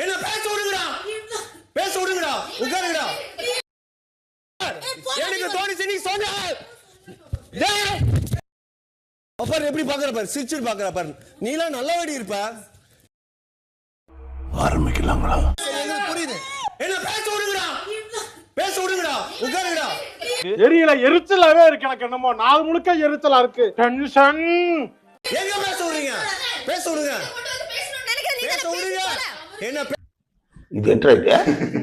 என்ன பேச விடுங்கடா, பேச விடுங்கடா, உட்காருங்கடா. எனக்கு தோணுச்சு நீ சொன்ன. டேய் அப்பர் எப்படி பாக்குற பாரு, சிரிச்சிட்டு பாக்குற பாரு. நீலாம் நல்லவடி இருப்ப. ஆரம்பிக்கலாங்களா? புரியுது. என்ன பேச விடுங்கடா, பேச விடுங்கடா, உட்காருங்கடா. எரியல, எரிச்சலாவே இருக்கு எனக்கு. என்னமோ நாள் முழுக்க எரிச்சலா இருக்கு. டென்ஷன். எங்க பேச விடுறீங்க? பேச விடுங்க, பேச விடுங்க. என்ன இது என்ன?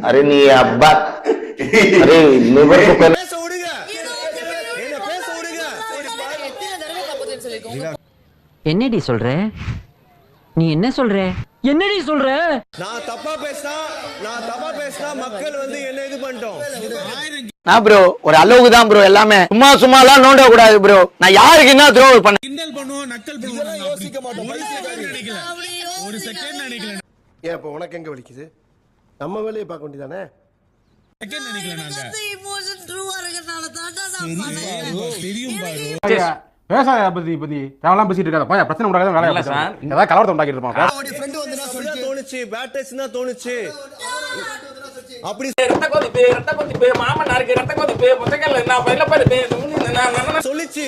அரே நீ அப்பா, அரே லிவர் குக்கர். பேச விடுங்க, என்ன பேச விடுங்க. என்னடி சொல்ற? நீ என்ன சொல்ற? என்னடி சொல்ற? நான் தப்பா பேசினா மக்கள் வந்து என்ன இது பண்ணிட்டோம். நான் ப்ரோ ஒரு அளவுக்கு தான் ப்ரோ, எல்லாமே சும்மா எல்லாம் நோண்ட கூடாது ப்ரோ. நான் யாருக்கு என்ன த்ரோ பண்ண கிண்டல் பண்ணுவோம், நக்கல் பண்ணுவோம், யோசிக்க மாட்டோம். ஒரு செகண்ட் நினைக்கல. ஏன் இப்ப உனக்கு எங்க வலிக்குது? நம்ம வேலையை பார்க்க வேண்டியதானே. செகண்ட் நினைக்கல நாங்க. இமோஷன் ட்ரூவா இருக்கனால தாண்டா நான் பண்ணேன். தெரியும் பாரு. பேசாத பத்தி தேவலாம் பேசிட்டு இருக்காத. போய் பிரச்சனை உண்டாகாத வேலைய இல்ல சார். ஏதாவது கலவரத்தை உண்டாக்கிட்டு இருப்பான். அவருடைய ஃப்ரெண்ட் வந்து நான் சொல்ல தோணுச்சு, பேட் டச் தான் தோணுச்சு. அப்படி ரத்த கொதிப்பு மாமனாருக்கு ரத்த கொதிப்பு முத்தக்கல்ல நான் பையில பாரு சொல்லிச்சு.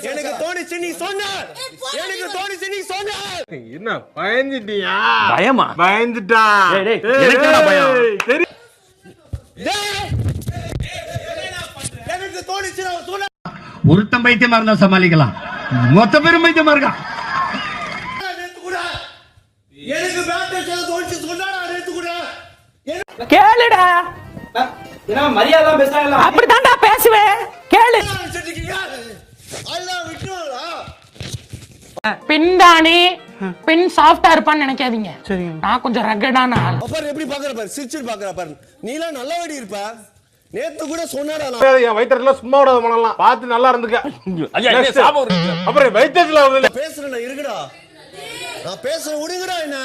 எனக்கு தோணுச்சு நீ சொன்ன. எனக்கு தோணுச்சு நீ சொன்ன. என்ன பயந்துட்டியா? பயமா? பயந்துட்டா. டேய் எனக்குடா பயம். சரி டேய் எனக்கு தோணுச்சு நான் சொன்ன. ஒருத்தன் பைத்தியமா இருந்தா சமாளிக்கலாம், மொத்த பேரும் பைத்தியமா இருக்கா. எனக்கு பேட் டச் தோணுச்சு சொன்னாடா. நேத்து கூட கேளுடா. என்ன மரியாதை பேசுறாங்க? அப்படிதான்டா பேசுவேன். கேளு. அல்லாஹ் விட்டுடா. பின்தானே பின் சாஃப்டா இருப்பான்னு நினைக்காதீங்க. நான் கொஞ்சம் ரகடான ஆள். அப்பர் எப்படி பாக்குற பாரு, சிரிச்சிட்டு பாக்குற பாரு. நீலாம் நல்லவடி இருப்ப. நேத்து கூட சொன்னாடா. என் வயித்துல சும்மா விடாத பண்ணலாம். பார்த்து நல்லா இருந்துக்க. ஐயா என்ன சாபம் இருக்கு? அப்புறம் வயித்துல வந்து பேசுறேன் இருக்குடா. நான் பேச விடுங்கடா. என்ன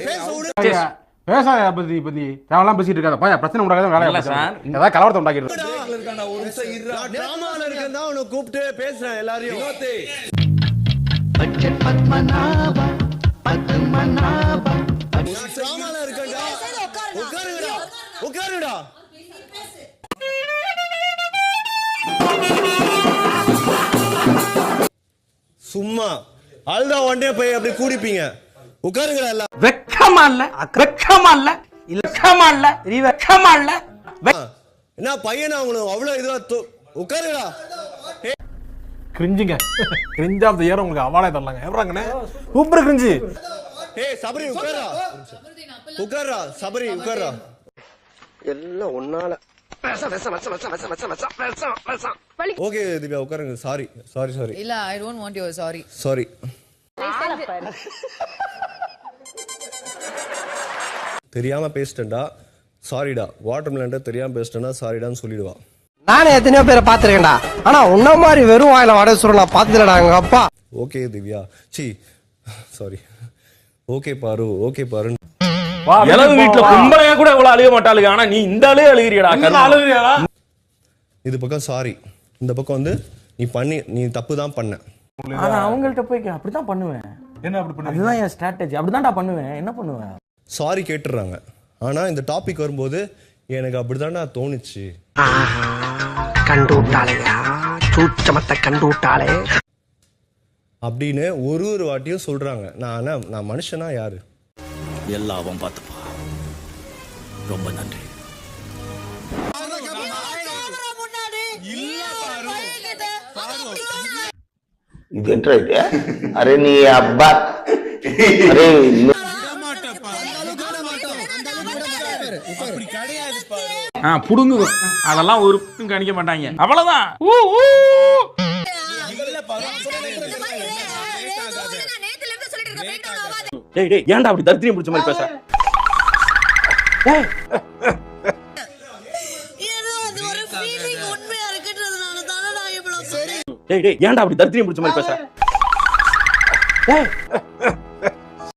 பேச விடுங்க. பேசாத பத்தி தேவலாம் பேசிட்டு இருக்காத. போய் பிரச்சனை உண்டாகாத வேலைய இல்ல சார். ஏதாவது கலவரத்தை உண்டாக்கிட்டு இருப்பான். நான் டிராமால இருக்கேன் தான் உன்னை கூப்பிட்டு பேசுறேன் எல்லாரையும். நான் டிராமால இருக்கேன்டா. உட்காருங்கடா, உட்காருங்கடா. சும்மா அல்டா ஒன் டே போய் அப்படி கூடிப்பீங்க. உட்காருங்கடா எல்லாம். வெக்கமா இல்ல? வெக்கமா இல்ல? வெக்கமா இல்ல? வெக்கமா இல்ல? என்ன பையனா உங்களுக்கு அவ்வளவு இதுவா உட்காருங்கடா. கிரிஞ்சிங்க. கிரிஞ்ச் ஆஃப் தி இயர் உங்களுக்கு அவார்டே தரலாங்க. எவராங்கனே சூப்பர் கிரிஞ்சி. ஏய் சபரி உட்காரா. உட்காரா சபரி உட்காரா. எல்லாம் ஒன்னால ஓகே திவ்யா உட்காருங்க. சாரி இல்ல I don't want your sorry. தெரியாம பேசிட்டேன்டா, சாரிடா. வாட்டர்மெலன்ட்ட தெரியாம பேசிட்டேன்னா சாரிடான்னு சொல்லிடுவா. நானே எத்தனையோ பேரை பாத்துருக்கேன்டா, ஆனா உன்ன மாதிரி வெறும் வாயில வடை சுருள் நான் பாத்துலடா எங்க அப்பா. Okay Divya, sorry. ஓகே பாரு. எலவு வீட்டுல கும்பலையா கூட இவ்வளவு அழுக மாட்டாளுங்க. ஆனா நீ இந்த அழுக அழுகிறியடா. அழுகிறியாடா? இது பக்கம் சாரி, இந்த பக்கம் வந்து நீ தப்பு தான் பண்ண. ஆனா அவங்கள்ட்ட போய் அப்படிதான் பண்ணுவேன். என்ன அப்படி பண்ணு? அதுதான் என் ஸ்ட்ராட்டஜி. அப்படிதான்டா பண்ணுவேன். என்ன பண்ணுவேன்? சாரி கேட்டுறாங்க. ஆனா இந்த டாபிக் வரும்போது எனக்கு அப்படிதான்டா தோணுச்சு. கண்டு விட்டாளையா, சூச்சமத்தை கண்டு விட்டாளே அப்படின்னு ஒரு வாட்டியும் சொல்றாங்க. நான் மனுஷனா யாரு? எல்லாவும் பார்த்துப்பா. ரொம்ப நன்றி. இது என்ன? அரே நீ அப்பா, அரே புடுங்கு. அதெல்லாம் ஒரு கணிக்க மாட்டாங்க. அவ்வளவுதான். டேய் ஏன்டா அப்படி தரித்திரம் பிடிச்ச மாதிரி பேச? டேய் ஏன்டா அப்படி தரித்திரம் பிடிச்ச மாதிரி பேச?